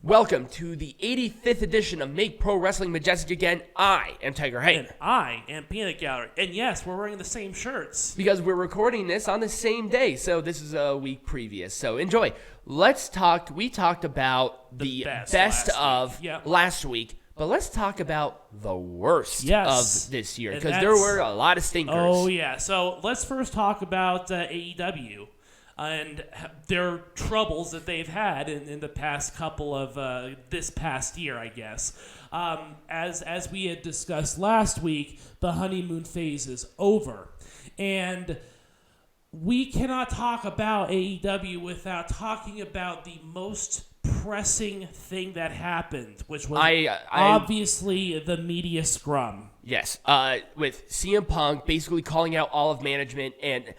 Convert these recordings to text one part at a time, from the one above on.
Welcome to the 85th edition of Make Pro Wrestling Majestic again. I am Tiger Hayden. And I am Peanut Gallery. And yes, we're wearing the same shirts. Because we're recording this on the same day, so this is a week previous. So enjoy. Let's talk. We talked about the best of last week, but let's talk about the worst of this year, because there were a lot of stinkers. Oh, yeah. So let's first talk about AEW. And their troubles that they've had in the past couple of this past year, I guess. As we had discussed last week, the honeymoon phase is over. And we cannot talk about AEW without talking about the most pressing thing that happened, which was obviously the media scrum. Yes, with CM Punk basically calling out all of management, and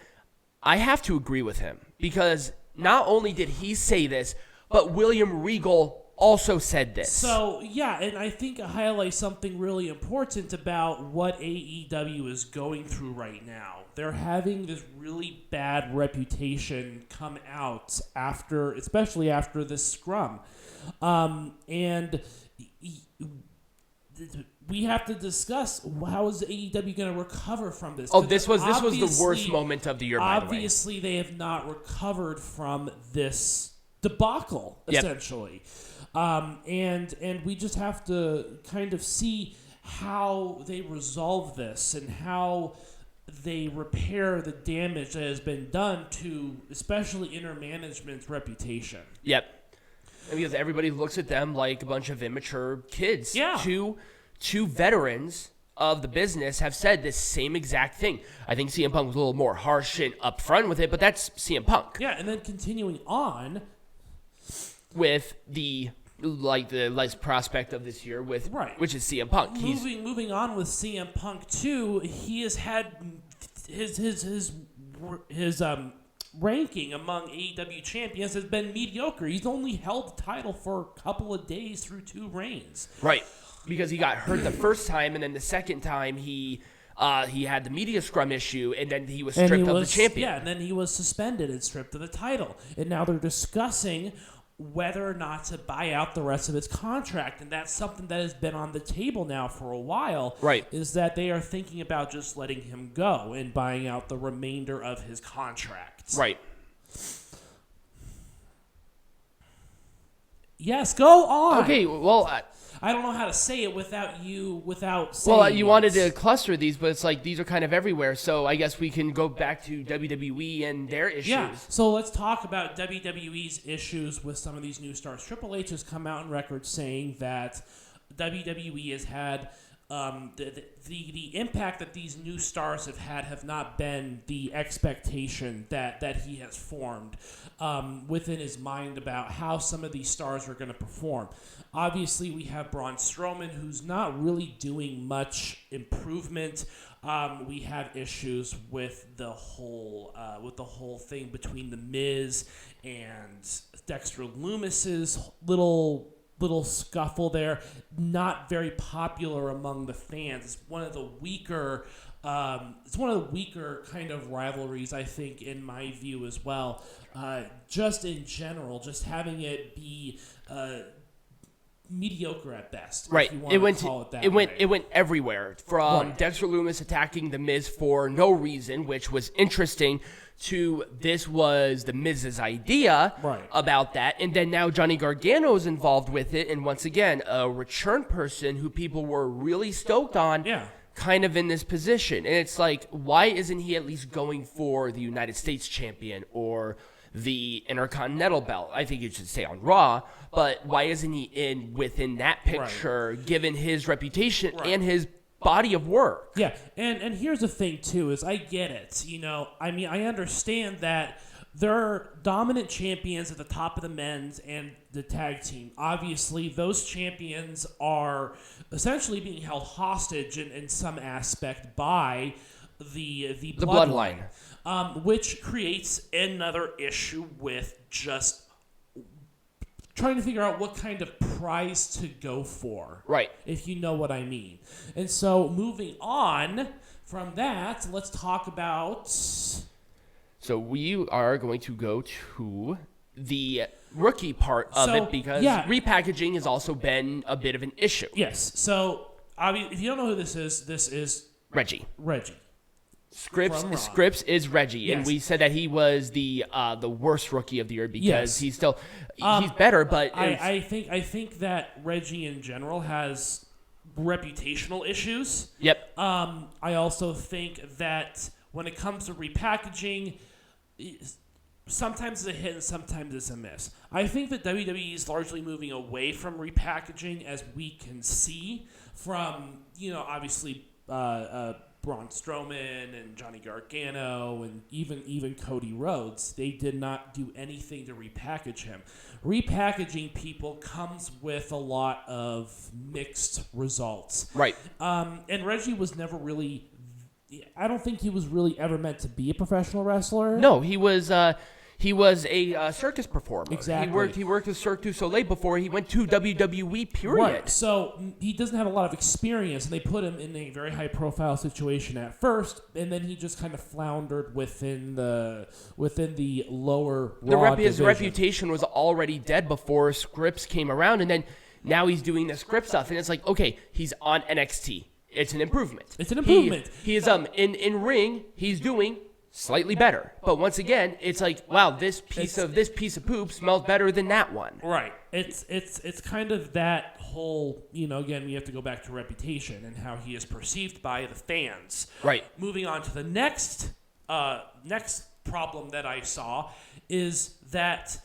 I have to agree with him, because not only did he say this, but William Regal also said this. So, yeah, and I think it highlights something really important about what AEW is going through right now. They're having this really bad reputation come out especially after this scrum. And we have to discuss how is AEW going to recover from this. Oh, this was the worst moment of the year, by the way. Obviously, they have not recovered from this debacle, essentially. And we just have to kind of see how they resolve this and how they repair the damage that has been done to especially inner management's reputation. Yep. And because everybody looks at them like a bunch of immature kids. Yeah. Two veterans of the business have said this same exact thing. I think CM Punk was a little more harsh and upfront with it, but that's CM Punk. Yeah, and then continuing on with the less prospect of this year which is CM Punk. Moving on with CM Punk too, he has had his ranking among AEW champions has been mediocre. He's only held the title for a couple of days through 2 reigns. Right. Because he got hurt the first time, and then the second time he had the media scrum issue, and then he was stripped of the champion. Yeah, and then he was suspended and stripped of the title. And now they're discussing whether or not to buy out the rest of his contract. And that's something that has been on the table now for a while. Right. Is that they are thinking about just letting him go and buying out the remainder of his contract. Right. Yes, go on. Okay, well, I don't know how to say it without saying well, you wanted to cluster these, but it's like these are kind of everywhere. So I guess we can go back to WWE and their issues. Yeah, so let's talk about WWE's issues with some of these new stars. Triple H has come out on record saying that WWE has had the impact that these new stars have not been the expectation that he has formed within his mind about how some of these stars are going to perform. Obviously, we have Braun Strowman, who's not really doing much improvement. We have issues with the whole thing between The Miz and Dexter Lumis's little scuffle there. Not very popular among the fans. It's one of the weaker kind of rivalries, I think, in my view as well. Just in general, just having it be mediocre at best. Right. It went everywhere, from Dexter Lumis attacking The Miz for no reason, which was interesting, to this was The Miz's idea about that, and then now Johnny Gargano is involved with it, and once again, a return person who people were really stoked on, kind of in this position. And it's like, why isn't he at least going for the United States champion or the Intercontinental belt? I think you should stay on Raw, but why isn't he within that picture, given his reputation and his body of work? Yeah, and here's the thing too, is I get it. I understand that there are dominant champions at the top of the men's and the tag team. Obviously, those champions are essentially being held hostage in some aspect by the bloodline. Which creates another issue with just trying to figure out what kind of prize to go for. Right. If you know what I mean. And so moving on from that, let's talk about... So we are going to go to the rookie part of it because repackaging has also been a bit of an issue. Yes. So, if you don't know who this is Reggie. Scripps is Reggie, yes. and we said that he was the worst rookie of the year because he's better, but I think that Reggie in general has reputational issues. Yep. I also think that when it comes to repackaging, sometimes it's a hit and sometimes it's a miss. I think that WWE is largely moving away from repackaging, as we can see from, obviously Braun Strowman and Johnny Gargano and even Cody Rhodes. They did not do anything to repackage him. Repackaging people comes with a lot of mixed results. Right. And Reggie was never really... I don't think he was really ever meant to be a professional wrestler. No, he was a circus performer. Exactly. He worked with Cirque du Soleil before he went to WWE, period. Right. So he doesn't have a lot of experience, and they put him in a very high-profile situation at first, and then he just kind of floundered within the lower Raw His division. reputation was already dead before Scripps came around, and then now he's doing the Scripps stuff, and it's like, okay, he's on NXT. It's an improvement. He is in ring. He's doing slightly better, but once again, it's like, wow, this piece of poop smells better than that one. Right. It's kind of that whole, again, we have to go back to reputation and how he is perceived by the fans. Right. Moving on to the next problem that I saw is that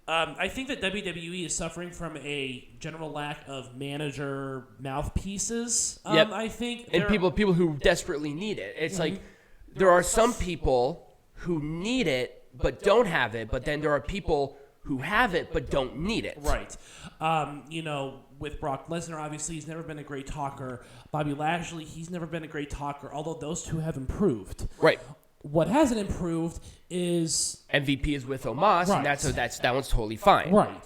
I think that WWE is suffering from a general lack of manager mouthpieces. Yep. I think, and people who desperately need it. It's like there are some people who need it but don't have it, but then there are people who have it but don't need it. Right. With Brock Lesnar, obviously, he's never been a great talker. Bobby Lashley, he's never been a great talker, although those two have improved. Right. What hasn't improved is... MVP is with Omos, right. And that one's totally fine. Right.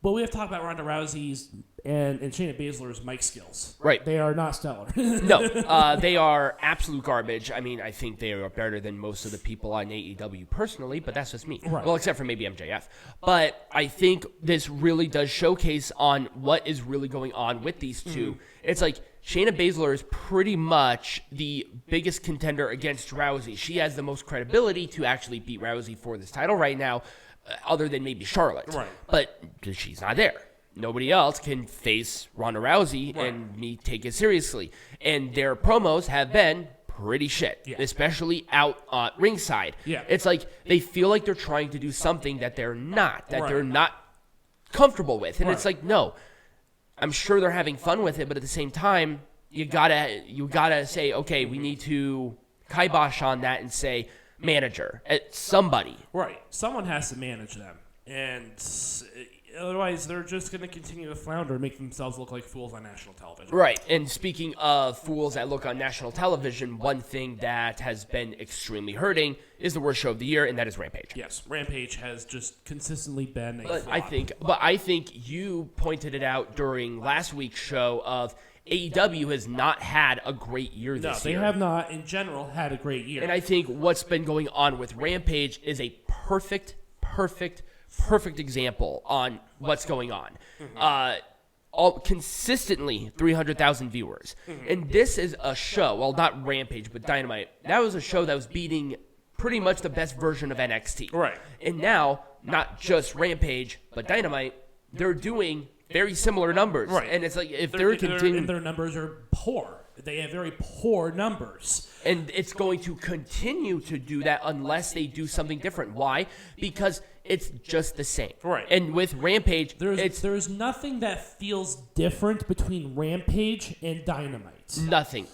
But we have to talk about Ronda Rousey's and Shayna Baszler's mic skills. Right. They are not stellar. No, they are absolute garbage. I mean, I think they are better than most of the people on AEW personally, but that's just me. Right. Well, except for maybe MJF. But I think this really does showcase on what is really going on with these two. Mm-hmm. It's like Shayna Baszler is pretty much the biggest contender against Rousey. She has the most credibility to actually beat Rousey for this title right now, other than maybe Charlotte. Right. But she's not there. Nobody else can face Ronda Rousey and me take it seriously. And their promos have been pretty shit, especially out ringside. Yeah. It's like they feel like they're trying to do something that they're not, they're not comfortable with. And it's like, no, I'm sure they're having fun with it, but at the same time, you gotta say, okay, we need to kibosh on that and say, manager, somebody. Right. Someone has to manage them. And otherwise, they're just going to continue to flounder and make themselves look like fools on national television. Right. And speaking of fools that look on national television, one thing that has been extremely hurting is the worst show of the year, and that is Rampage. Yes. Rampage has just consistently been a flop. I think you pointed it out during last week's show of AEW has not had a great year this year. No, they have not, in general, had a great year. And I think what's been going on with Rampage is a perfect example on what's going on. Mm-hmm. All consistently 300,000 viewers. Mm-hmm. And this is a show, well, not Rampage, but Dynamite. That was a show that was beating pretty much the best version of NXT. Right. And now, not just Rampage, but Dynamite, they're doing very similar numbers. Right. And it's like, if they're continuing... Their numbers are poor. They have very poor numbers. And it's going to continue to do that unless they do something different. Why? Because it's just the same. Right. And with Rampage, there's nothing that feels different between Rampage and Dynamite. Nothing.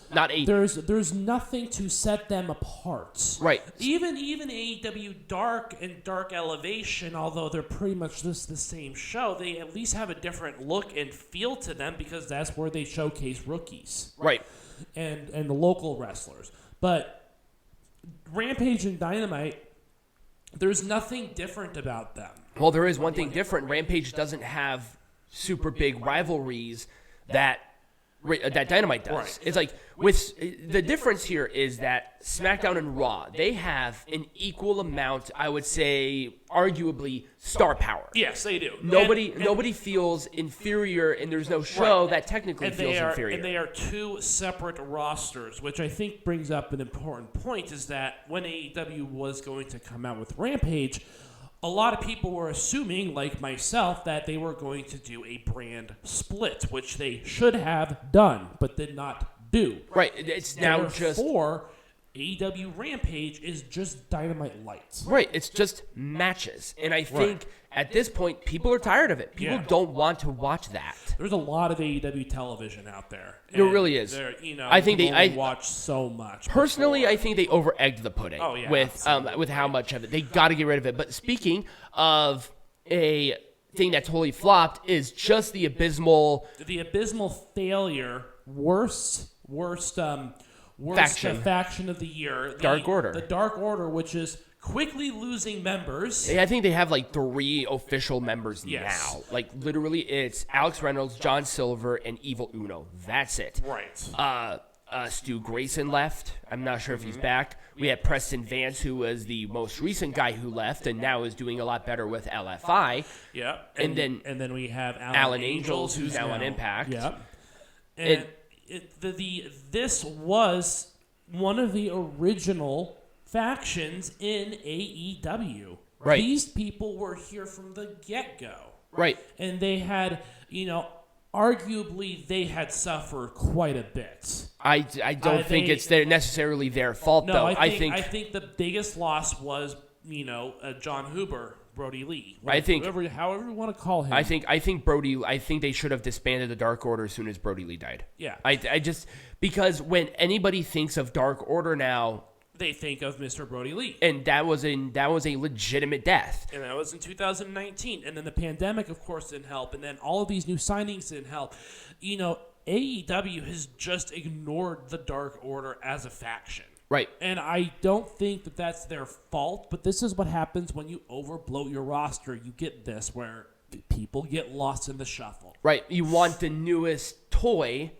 There's nothing to set them apart. Right. Even AEW Dark and Dark Elevation, although they're pretty much just the same show, they at least have a different look and feel to them because that's where they showcase rookies. Right. And the local wrestlers. But Rampage and Dynamite, there's nothing different about them. Well, there is one thing different. Rampage doesn't have super big rivalries that that Dynamite does. Right. It's like with the difference here is that SmackDown and Raw, they have an equal amount, I would say, arguably star power. Yes, they do. Nobody feels inferior, and there's no show that technically feels inferior. And they are two separate rosters, which I think brings up an important point, is that when AEW was going to come out with Rampage, a lot of people were assuming, like myself, that they were going to do a brand split, which they should have done, but did not do. Right. It's now just... Therefore, AEW Rampage is just Dynamite Lights. Right. It's just matches. And I think at this point, people are tired of it. People don't want to watch that. There's a lot of AEW television out there. There really is. I think they watch so much. Personally, I think they over-egged the pudding with how much of it. They got to get rid of it. But speaking of a thing that totally flopped is just the abysmal failure, worst faction of the year. Dark Order. The Dark Order, which is quickly losing members. I think they have like 3 official members now. Like literally, it's Alex Reynolds, John Silver, and Evil Uno. That's it. Right. Stu Grayson left. I'm not sure if he's back. We had Preston Vance, who was the most recent guy who left, and now is doing a lot better with LFI. Yeah. And then we have Alan Angels, who's now on Impact. Yeah. And this was one of the original factions in AEW. Right. These people were here from the get-go. Right. And they had, arguably they had suffered quite a bit. I don't think it's necessarily their fault, though. I think the biggest loss was, John Huber, Brody Lee. However you want to call him. I think Brody. I think they should have disbanded the Dark Order as soon as Brody Lee died. Yeah. I just because when anybody thinks of Dark Order now, they think of Mr. Brody Lee, and that was a legitimate death. And that was in 2019, and then the pandemic, of course, didn't help, and then all of these new signings didn't help. AEW has just ignored the Dark Order as a faction. Right. And I don't think that that's their fault, but this is what happens when you overbloat your roster. You get this, where people get lost in the shuffle. Right. You want the newest toy,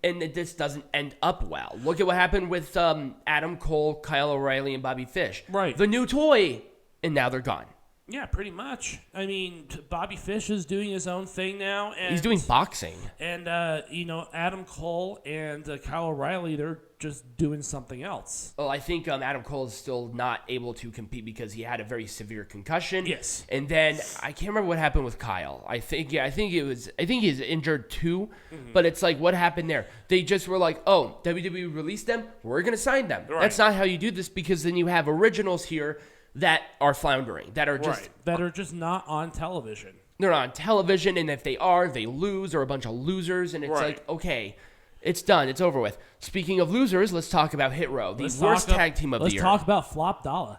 and this doesn't end up well. Look at what happened with Adam Cole, Kyle O'Reilly, and Bobby Fish. Right. The new toy, and now they're gone. Yeah, pretty much. I mean, Bobby Fish is doing his own thing now. And, he's doing boxing. And, Adam Cole and Kyle O'Reilly, they're just doing something else. Well, I think Adam Cole is still not able to compete because he had a very severe concussion. Yes. And then I can't remember what happened with Kyle. I think he's injured too. But it's like, what happened there? They just were like, oh, WWE released them. We're going to sign them. Right. That's not how you do this, because then you have originals here that are floundering, that are just not on television. They're not on television, and if they are, they lose, or a bunch of losers, and it's like, okay, it's done, it's over with. Speaking of losers, let's talk about Hit Row, the worst tag team of the year. Let's talk about Flop Dollar.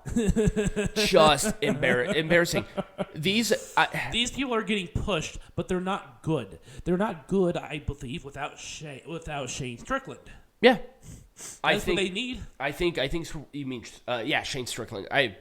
Just embarrassing. These people are getting pushed, but they're not good. They're not good, I believe, without Shane Strickland. Yeah. I think what they need. I think you mean Shane Strickland. I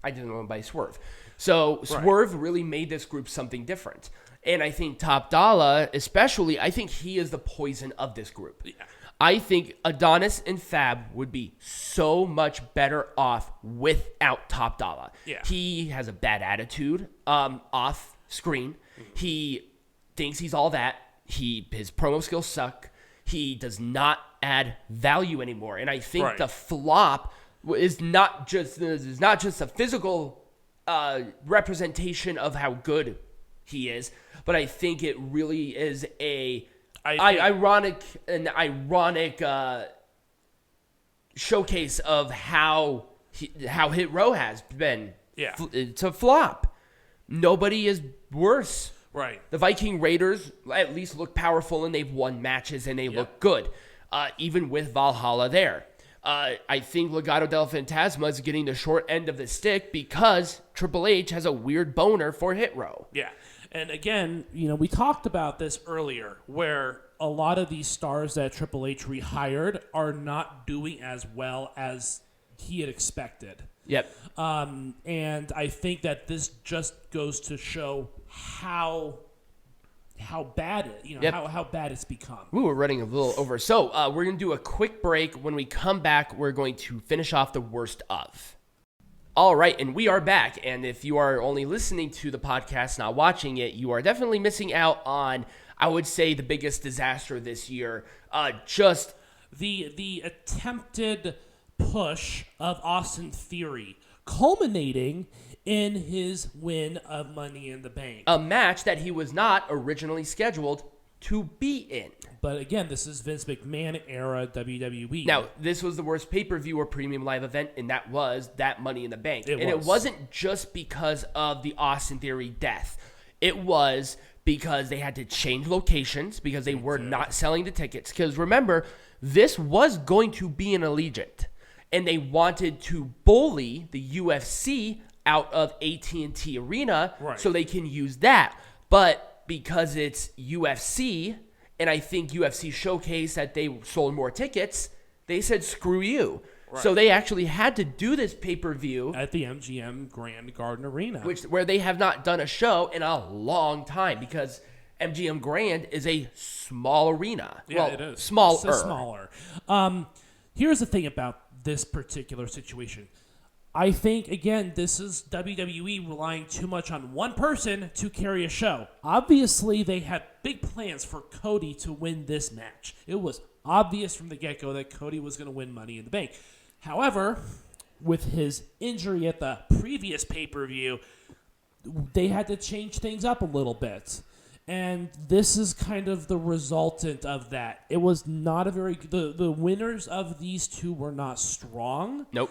didn't know him by Swerve. So Swerve really made this group something different. And I think Top Dollar, especially, I think he is the poison of this group. Yeah. I think Adonis and Fab would be so much better off without Top Dollar. Yeah. He has a bad attitude off screen. He thinks he's all that. His promo skills suck. He does not add value anymore, and I think the flop is not just a physical representation of how good he is, but I think it really is ironic showcase of how Hit Row has been. Yeah, it's a flop. Nobody is worse. Right. The Viking Raiders at least look powerful, and they've won matches, and they look good, even with Valhalla there. I think Legado del Fantasma is getting the short end of the stick because Triple H has a weird boner for Hit Row. Yeah. And again, we talked about this earlier, where a lot of these stars that Triple H rehired are not doing as well as he had expected. Yep. And I think that this just goes to show how how bad how bad it's become. Ooh, we're running a little over. So we're going to do a quick break. When we come back, we're going to finish off the worst of. All right, and we are back. And if you are only listening to the podcast, not watching it, you are definitely missing out on, I would say, the biggest disaster this year. Just the attempted push of Austin Theory, culminating in his win of Money in the Bank. a match that he was not originally scheduled to be in. But again, this is Vince McMahon era WWE. Now, this was the worst pay-per-view or premium live event, and that was that Money in the Bank. It wasn't just because of the Austin Theory death. It was because they had to change locations because they were not selling the tickets. Because remember, this was going to be an Allegiant, and they wanted to bully the UFC out of AT&T Arena so they can use that. But because it's UFC, and I think UFC showcased that they sold more tickets, they said, screw you. Right. So they actually had to do this pay-per-view at the MGM Grand Garden Arena, where they have not done a show in a long time because MGM Grand is a small arena. Yeah, it is. Smaller. It's smaller. Here's the thing about this particular situation. I think, again, this is WWE relying too much on one person to carry a show. Obviously, they had big plans for Cody to win this match. It was obvious from the get-go that Cody was going to win Money in the Bank. However, with his injury at the previous pay-per-view, they had to change things up a little bit. And this is kind of the resultant of that. It was not a very... The winners of these two were not strong. Nope.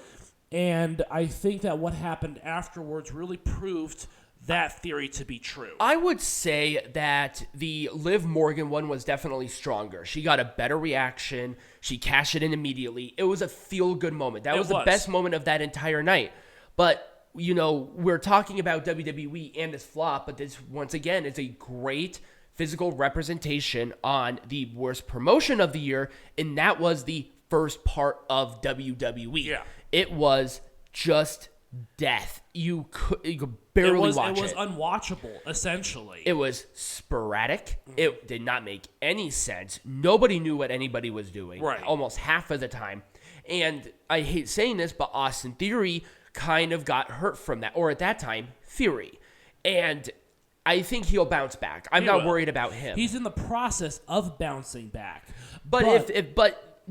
And I think that what happened afterwards really proved that theory to be true. I would say that the Liv Morgan one was definitely stronger. She got a better reaction. She cashed it in immediately. It was a feel-good moment. That was the best moment of that entire night. But, you know, we're talking about WWE and this flop, but this, once again, is a great physical representation on the worst promotion of the year, and that was the first part of WWE. Yeah. It was just death. You could barely watch it. It was unwatchable, essentially. It was sporadic. It did not make any sense. Nobody knew what anybody was doing. Right. Almost half of the time. And I hate saying this, but Austin Theory kind of got hurt from that. Or at that time, Theory. And I think he'll bounce back. I'm not worried about him. He's in the process of bouncing back. But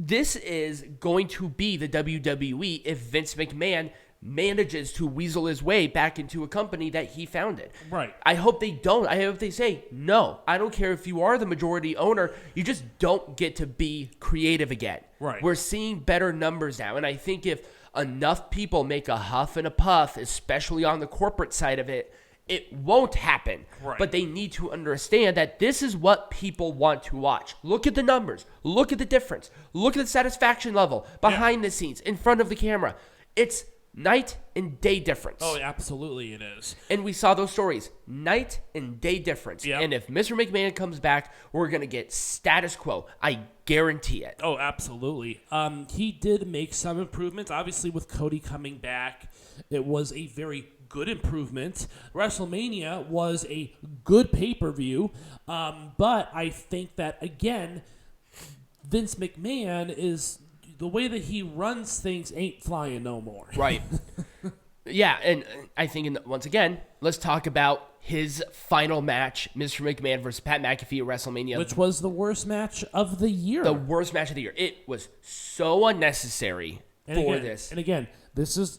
this is going to be the WWE if Vince McMahon manages to weasel his way back into a company that he founded. Right. I hope they don't. I hope they say, no, I don't care if you are the majority owner. You just don't get to be creative again. Right. We're seeing better numbers now. And I think if enough people make a huff and a puff, especially on the corporate side of it, it won't happen. Right. But they need to understand that this is what people want to watch. Look at the numbers. Look at the difference. Look at the satisfaction level behind the scenes, in front of the camera. It's night and day difference. Oh, absolutely it is. And we saw those stories. Night and day difference. Yep. And if Mr. McMahon comes back, we're going to get status quo. I guarantee it. Oh, absolutely. He did make some improvements. Obviously, with Cody coming back, it was a very good improvement. WrestleMania was a good pay-per-view, but I think that, again, Vince McMahon is... the way that he runs things ain't flying no more. Right. Yeah, and I think, once again, let's talk about his final match, Mr. McMahon versus Pat McAfee at WrestleMania. Which was the worst match of the year. The worst match of the year. It was so unnecessary this. And again, this is...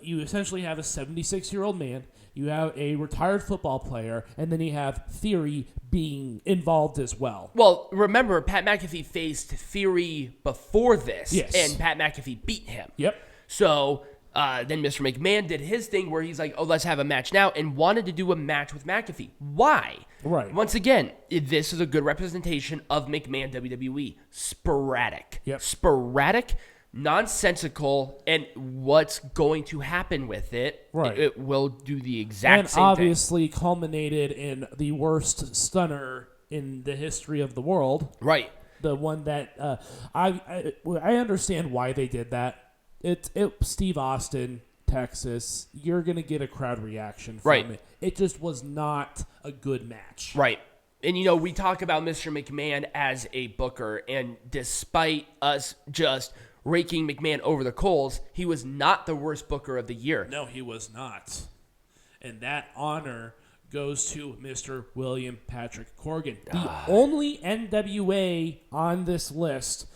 you essentially have a 76-year-old man, you have a retired football player, and then you have Theory being involved as well. Well, remember, Pat McAfee faced Theory before this, and Pat McAfee beat him. Yep. So then Mr. McMahon did his thing where he's like, oh, let's have a match now, and wanted to do a match with McAfee. Why? Right. Once again, this is a good representation of McMahon WWE. Sporadic. Yep. Sporadic, nonsensical, and what's going to happen with it, it will do the exact same thing. And obviously culminated in the worst stunner in the history of the world. Right. The one that I understand why they did that. It Steve Austin, Texas. You're gonna get a crowd reaction from it. It just was not a good match. Right. And, you know, we talk about Mr. McMahon as a booker, and despite us just raking McMahon over the coals, he was not the worst booker of the year. No, he was not. And that honor goes to Mr. William Patrick Corgan. The only NWA on this list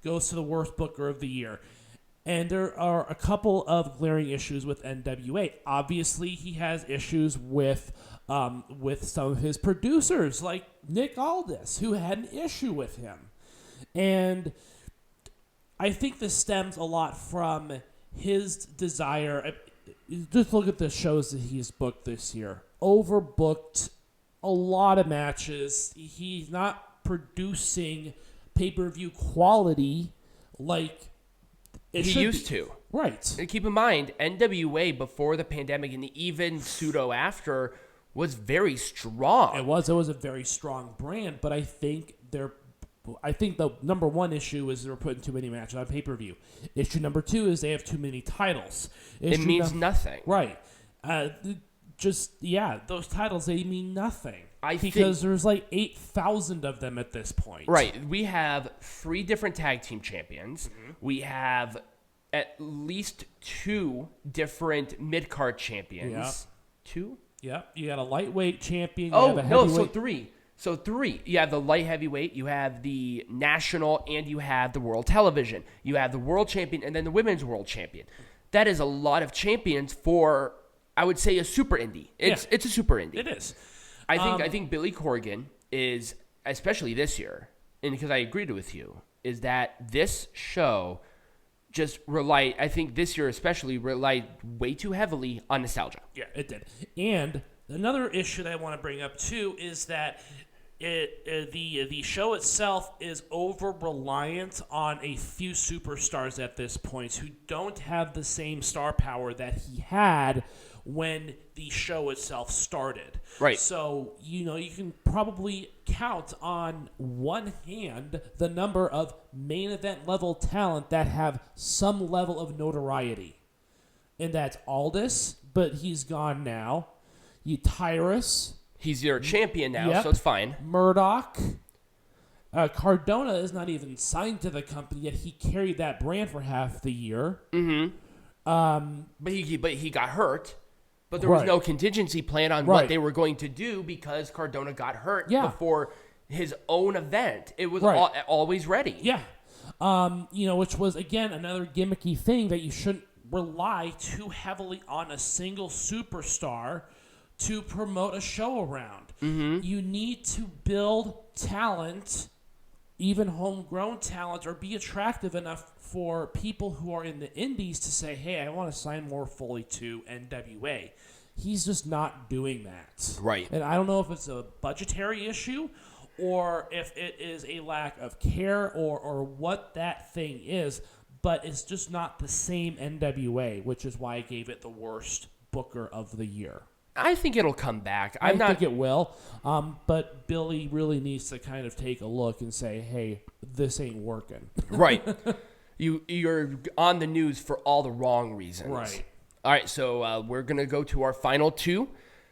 goes to the worst booker of the year. And there are a couple of glaring issues with NWA. Obviously, he has issues with some of his producers, like Nick Aldis, who had an issue with him. And I think this stems a lot from his desire. Just look at the shows that he's booked this year. Overbooked a lot of matches. He's not producing pay-per-view quality like it he used to. Right. And keep in mind, NWA before the pandemic and even pseudo after was very strong. It was a very strong brand, but I think the number one issue is they're putting too many matches on pay-per-view. Issue number two is they have too many titles. It means nothing. Right. Those titles, they mean nothing. Because there's like 8,000 of them at this point. Right. We have 3 different tag team champions. Mm-hmm. We have at least 2 different mid-card champions. Yeah. 2? Yeah. You got a lightweight champion. So 3. So 3. You have the light heavyweight, you have the national, and you have the world television. You have the world champion and then the women's world champion. That is a lot of champions for, I would say, a super indie. It's a super indie. It is. I think Billy Corgan is, especially this year, and because I agreed with you, is that this show just relied, I think this year especially, relied way too heavily on nostalgia. Yeah, it did. And another issue that I want to bring up, too, is that the show itself is over-reliant on a few superstars at this point who don't have the same star power that he had when the show itself started. Right. So, you can probably count on one hand the number of main event level talent that have some level of notoriety. And that's Aldis, but he's gone now. Tyrus. He's your champion now, so it's fine. Murdoch. Cardona is not even signed to the company, yet he carried that brand for half the year. Mm-hmm. But he got hurt. But there was no contingency plan on what they were going to do because Cardona got hurt before his own event. It was always ready. Yeah. Which was, again, another gimmicky thing that you shouldn't rely too heavily on a single superstar to promote a show around. Mm-hmm. You need to build talent, even homegrown talent, or be attractive enough for people who are in the indies to say, hey, I want to sign more fully to NWA. He's just not doing that. Right. And I don't know if it's a budgetary issue or if it is a lack of care or what that thing is, but it's just not the same NWA, which is why I gave it the worst booker of the year. I think it'll come back. I think it will. But Billy really needs to kind of take a look and say, hey, this ain't working. Right. You're on the news for all the wrong reasons. Right. All right, so we're going to go to our final 2,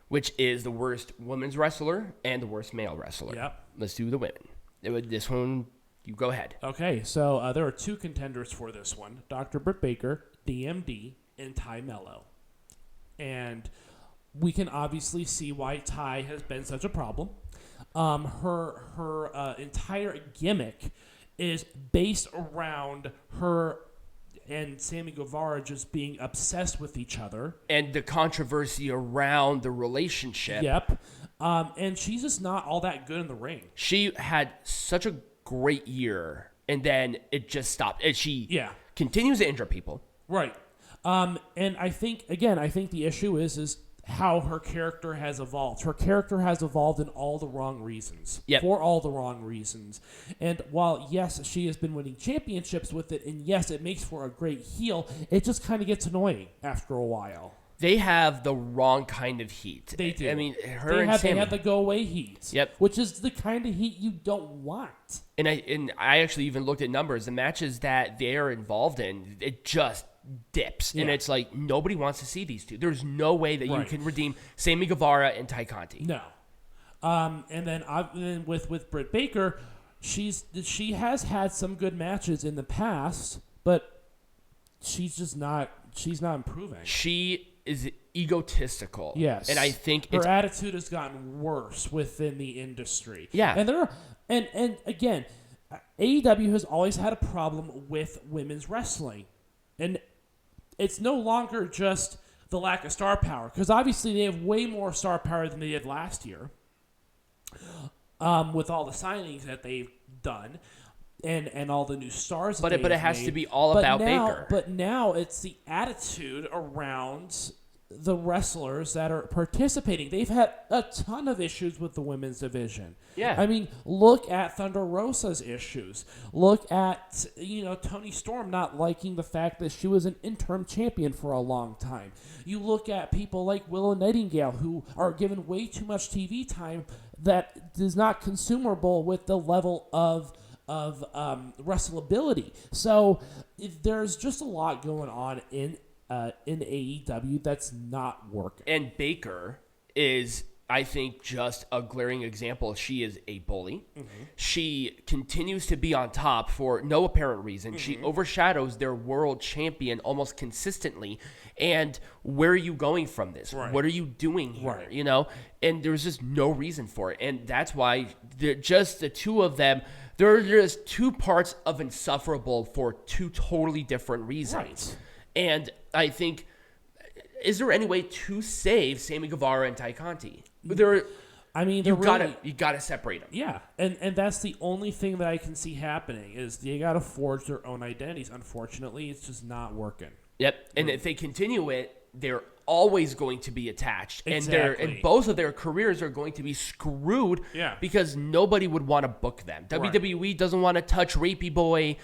which is the worst women's wrestler and the worst male wrestler. Yep. Let's do the women. This one, you go ahead. Okay, so there are 2 contenders for this one. Dr. Britt Baker, DMD, and Ty Mello. And we can obviously see why Ty has been such a problem. Her entire gimmick is based around her and Sammy Guevara just being obsessed with each other. And the controversy around the relationship. Yep. And she's just not all that good in the ring. She had such a great year, and then it just stopped. And she continues to injure people. Right. And I think the issue is how her character has evolved. Her character has evolved in all the wrong reasons. Yep. For all the wrong reasons. And while, yes, she has been winning championships with it, and yes, it makes for a great heel, it just kind of gets annoying after a while. They have the wrong kind of heat. They do. I mean, they have the go-away heat. Yep. Which is the kind of heat you don't want. And I actually even looked at numbers. The matches that they're involved in, it just dips. And it's like, nobody wants to see these two. There's no way that you can redeem Sammy Guevara and Ty Conti. No. And then with Britt Baker, she has had some good matches in the past, but she's not improving. She is egotistical. Yes. And I think her attitude has gotten worse within the industry. Yeah. And again, AEW has always had a problem with women's wrestling. And it's no longer just the lack of star power, because obviously they have way more star power than they did last year, with all the signings that they've done and all the new stars. But it has to be all about Baker. But now it's the attitude around the wrestlers that are participating. They've had a ton of issues with the women's division. Yeah. I mean, look at Thunder Rosa's issues. Look at, Toni Storm not liking the fact that she was an interim champion for a long time. You look at people like Willow Nightingale, who are given way too much TV time that is not consumable with the level of wrestlability. So there's just a lot going on in AEW that's not working. And Baker is, I think, just a glaring example. She is a bully. Mm-hmm. She continues to be on top for no apparent reason. Mm-hmm. She overshadows their world champion almost consistently. And where are you going from this? Right. What are you doing here? Right. And there's just no reason for it. And that's why just the two of them, they're just two parts of insufferable for two totally different reasons. Right. And I think, is there any way to save Sammy Guevara and Ty Conti? You gotta separate them. Yeah, and that's the only thing that I can see happening is they gotta forge their own identities. Unfortunately, it's just not working. Yep, and if they continue it, they're always going to be attached, exactly. and both of their careers are going to be screwed. Yeah. Because nobody would want to book them. Right. WWE doesn't want to touch Rapey Boy.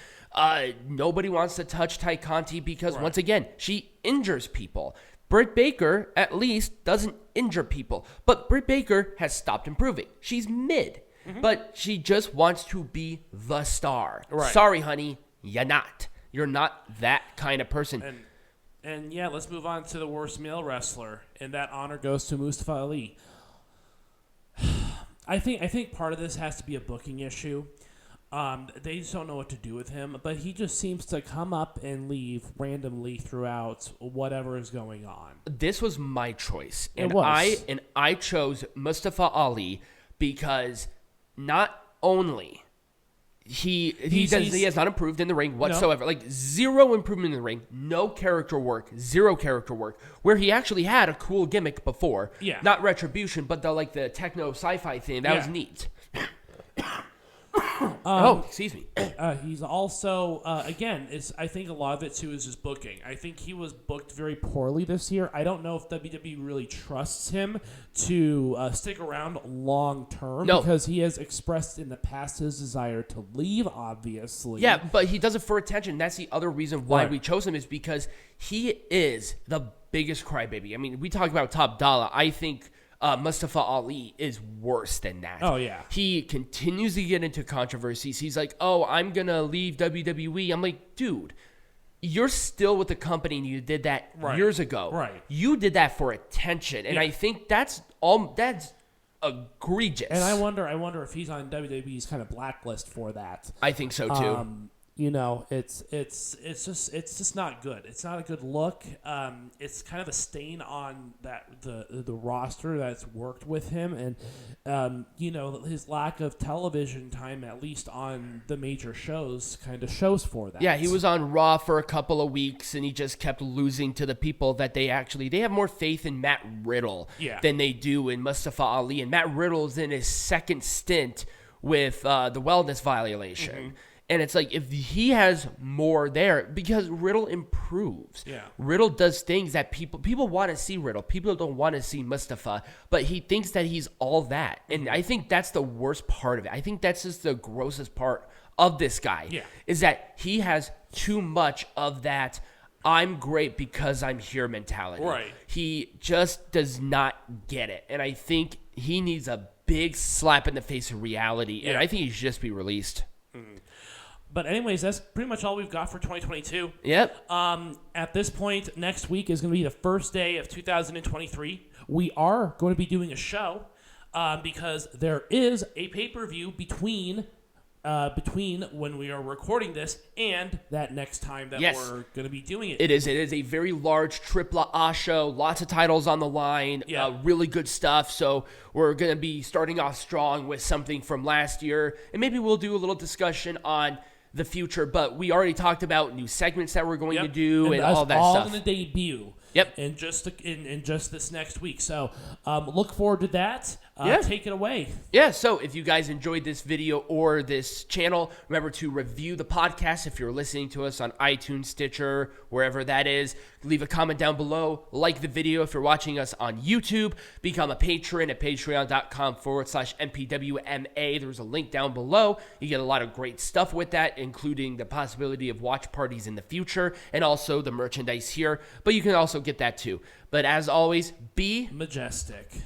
Nobody wants to touch Ty Conti because, once again, she injures people. Britt Baker, at least, doesn't injure people. But Britt Baker has stopped improving. She's mid. Mm-hmm. But she just wants to be the star. Right. Sorry, honey, you're not. You're not that kind of person. And yeah, let's move on to the worst male wrestler. And that honor goes to Mustafa Ali. I think part of this has to be a booking issue. They just don't know what to do with him, but he just seems to come up and leave randomly throughout whatever is going on. This was my choice, and it was. I chose Mustafa Ali because not only he has not improved in the ring whatsoever, like zero improvement in the ring, zero character work, where he actually had a cool gimmick before, not Retribution, but the techno sci-fi thing that was neat. Excuse me. He's also, again, I think a lot of it, too, is just booking. I think he was booked very poorly this year. I don't know if WWE really trusts him to stick around long term because he has expressed in the past his desire to leave, obviously. Yeah, but he does it for attention. That's the other reason why we chose him is because he is the biggest crybaby. I mean, we talk about Top Dollar. I think Mustafa Ali is worse than that. Oh, yeah. He continues to get into controversies. He's like, I'm going to leave WWE. I'm like, dude, you're still with the company and you did that years ago. Right. You did that for attention. And I think that's egregious. And I wonder if he's on WWE's kind of blacklist for that. I think so, too. It's just not good. It's not a good look. It's kind of a stain on the roster that's worked with him, and his lack of television time, at least on the major shows, kind of shows for that. Yeah, he was on Raw for a couple of weeks, and he just kept losing to the people that they have more faith in Matt Riddle than they do in Mustafa Ali, and Matt Riddle's in his second stint with the wellness violation. Mm-hmm. And it's like, if he has more there, because Riddle improves. Yeah. Riddle does things that people want to see Riddle. People don't want to see Mustafa, but he thinks that he's all that. And I think that's the worst part of it. I think that's just the grossest part of this guy, is that he has too much of that I'm great because I'm here mentality. Right. He just does not get it. And I think he needs a big slap in the face of reality. And I think he should just be released. Mm-hmm. But anyways, that's pretty much all we've got for 2022. Yep. At this point, next week is going to be the first day of 2023. We are going to be doing a show. because there is a pay-per-view between when we are recording this and that next time that we're going to be doing it. It is a very large Triple A show. Lots of titles on the line. Really good stuff. So we're going to be starting off strong with something from last year. And maybe we'll do a little discussion on the future. But we already talked about new segments that we're going to do and all that stuff. All in the debut. In just this next week. So look forward to that. Take it away. So if you guys enjoyed this video or this channel, remember to review the podcast if you're listening to us on iTunes, Stitcher, wherever that is. Leave a comment down below. Like the video if you're watching us on YouTube. Become a patron at patreon.com/MPWMA. There's a link down below. You get a lot of great stuff with that, including the possibility of watch parties in the future and also the merchandise here. But you can also get that too. But as always, be majestic.